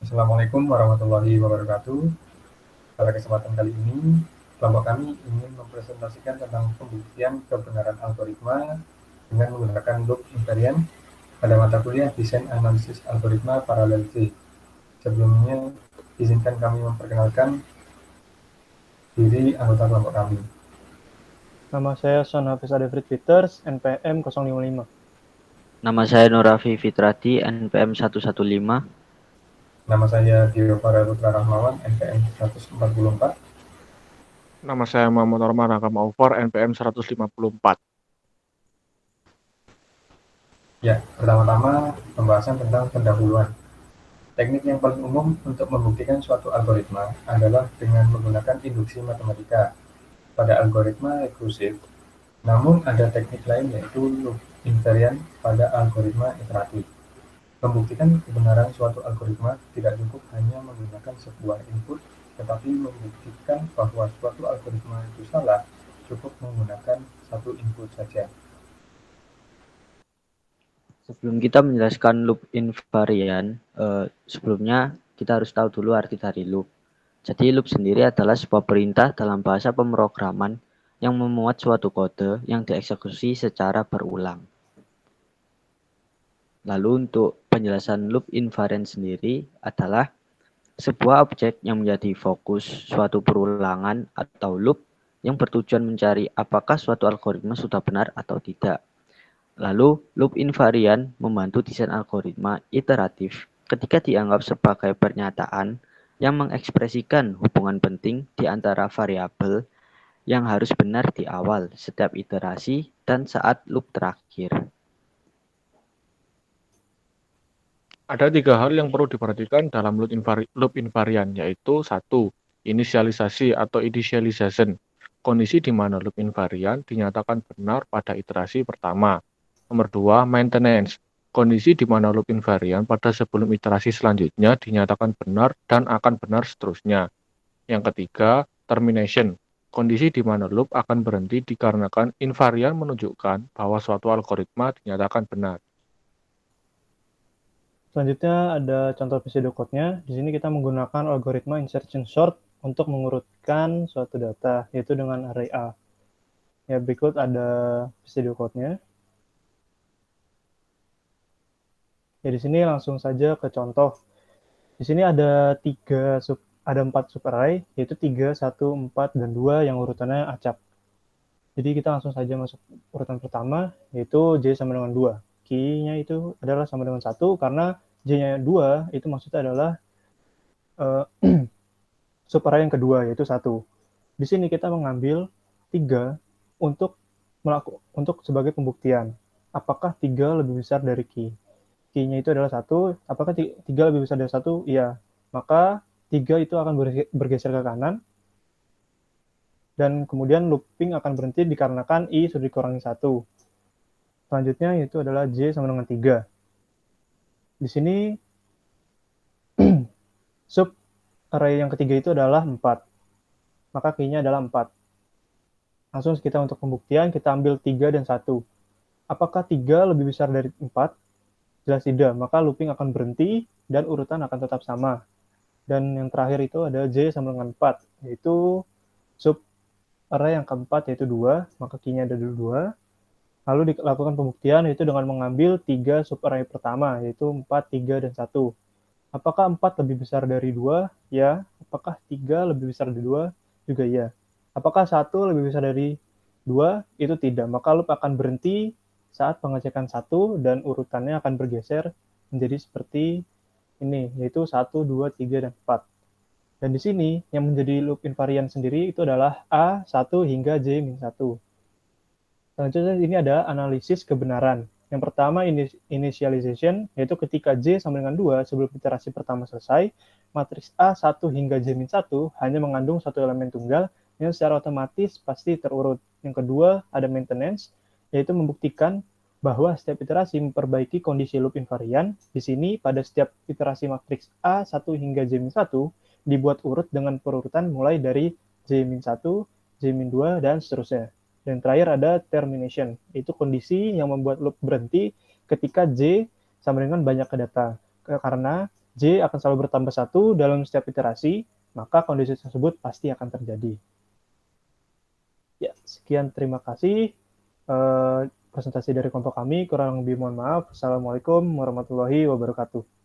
Assalamualaikum warahmatullahi wabarakatuh. Pada kesempatan kali ini, kelompok kami ingin mempresentasikan tentang pembuktian kebenaran algoritma dengan menggunakan loop invariant pada mata kuliah Desain Analisis Algoritma Paralel C. Sebelumnya, izinkan kami memperkenalkan diri anggota kelompok kami. Nama saya Son Hafiz Adefrid Peters, NPM 055. Nama saya Nurafi Fitrati, NPM 115. Nama saya Dio Putra Rahmawan, NPM 144. Nama saya Muhammad Norman Raka Maufor, NPM 154. Ya, pertama-tama pembahasan tentang pendahuluan. Teknik yang paling umum untuk membuktikan suatu algoritma adalah dengan menggunakan induksi matematika pada algoritma rekursif. Namun ada teknik lain yaitu loop invariant pada algoritma iteratif. Membuktikan kebenaran suatu algoritma tidak cukup hanya menggunakan sebuah input, tetapi membuktikan bahwa suatu algoritma itu salah cukup menggunakan satu input saja. Sebelum kita menjelaskan loop invariant, sebelumnya kita harus tahu dulu arti dari loop. Jadi loop sendiri adalah sebuah perintah dalam bahasa pemrograman yang memuat suatu kode yang dieksekusi secara berulang. Lalu untuk penjelasan loop invariant sendiri adalah sebuah objek yang menjadi fokus suatu perulangan atau loop yang bertujuan mencari apakah suatu algoritma sudah benar atau tidak. Lalu, loop invariant membantu desain algoritma iteratif ketika dianggap sebagai pernyataan yang mengekspresikan hubungan penting di antara variabel yang harus benar di awal setiap iterasi dan saat loop terakhir. Ada 3 hal yang perlu diperhatikan dalam loop invariant, yaitu 1. Inisialisasi atau initialization. Kondisi di mana loop invariant dinyatakan benar pada iterasi pertama. Nomor 2, maintenance. Kondisi di mana loop invariant pada sebelum iterasi selanjutnya dinyatakan benar dan akan benar seterusnya. Yang ketiga, termination. Kondisi di mana loop akan berhenti dikarenakan invariant menunjukkan bahwa suatu algoritma dinyatakan benar. Selanjutnya ada contoh pseudocode-nya. Di sini kita menggunakan algoritma insertion sort untuk mengurutkan suatu data, yaitu dengan array A. Ya, berikut ada pseudocode-nya. Ya, di sini langsung saja ke contoh. Di sini ada 4 subarray, yaitu 3, 1, 4, dan 2 yang urutannya acak. Jadi kita langsung saja masuk urutan pertama, yaitu J sama dengan 2. Key-nya itu adalah sama dengan 1, karena J-nya 2 itu maksudnya adalah subarray yang kedua, yaitu 1. Di sini kita mengambil 3 untuk sebagai pembuktian. Apakah 3 lebih besar dari key? Key-nya itu adalah 1. Apakah 3 lebih besar dari 1? Iya. Maka 3 itu akan bergeser ke kanan, dan kemudian looping akan berhenti dikarenakan I sudah dikurangi 1. Selanjutnya itu adalah J sama dengan 3. Di sini sub array yang ketiga itu adalah 4. Maka key-nya adalah 4. Langsung kita untuk pembuktian, kita ambil 3 dan 1. Apakah 3 lebih besar dari 4? Jelas tidak, maka looping akan berhenti dan urutan akan tetap sama. Dan yang terakhir itu ada J sama dengan 4, yaitu sub array yang keempat yaitu 2, maka key-nya ada 2. Lalu dilakukan pembuktian yaitu dengan mengambil 3 sub array pertama, yaitu 4, 3, dan 1. Apakah 4 lebih besar dari 2? Ya. Apakah 3 lebih besar dari 2? Juga ya. Apakah 1 lebih besar dari 2? Itu tidak. Maka loop akan berhenti saat pengecekan 1 dan urutannya akan bergeser menjadi seperti ini, yaitu 1, 2, 3, dan 4. Dan di sini yang menjadi loop invariant sendiri itu adalah A1 hingga J-1. Selanjutnya ini ada analisis kebenaran. Yang pertama initialization, yaitu ketika J sama dengan 2 sebelum iterasi pertama selesai, matriks A1 hingga J-1 hanya mengandung satu elemen tunggal yang secara otomatis pasti terurut. Yang kedua ada maintenance, yaitu membuktikan bahwa setiap iterasi memperbaiki kondisi loop invariant. Di sini pada setiap iterasi matriks A1 hingga J-1 dibuat urut dengan perurutan mulai dari J-1, J-2, dan seterusnya. Dan terakhir ada termination, yaitu kondisi yang membuat loop berhenti ketika J sama dengan banyak data. Karena J akan selalu bertambah 1 dalam setiap iterasi, maka kondisi tersebut pasti akan terjadi. Ya, sekian terima kasih. Presentasi dari kelompok kami, kurang lebih mohon maaf. Assalamualaikum warahmatullahi wabarakatuh.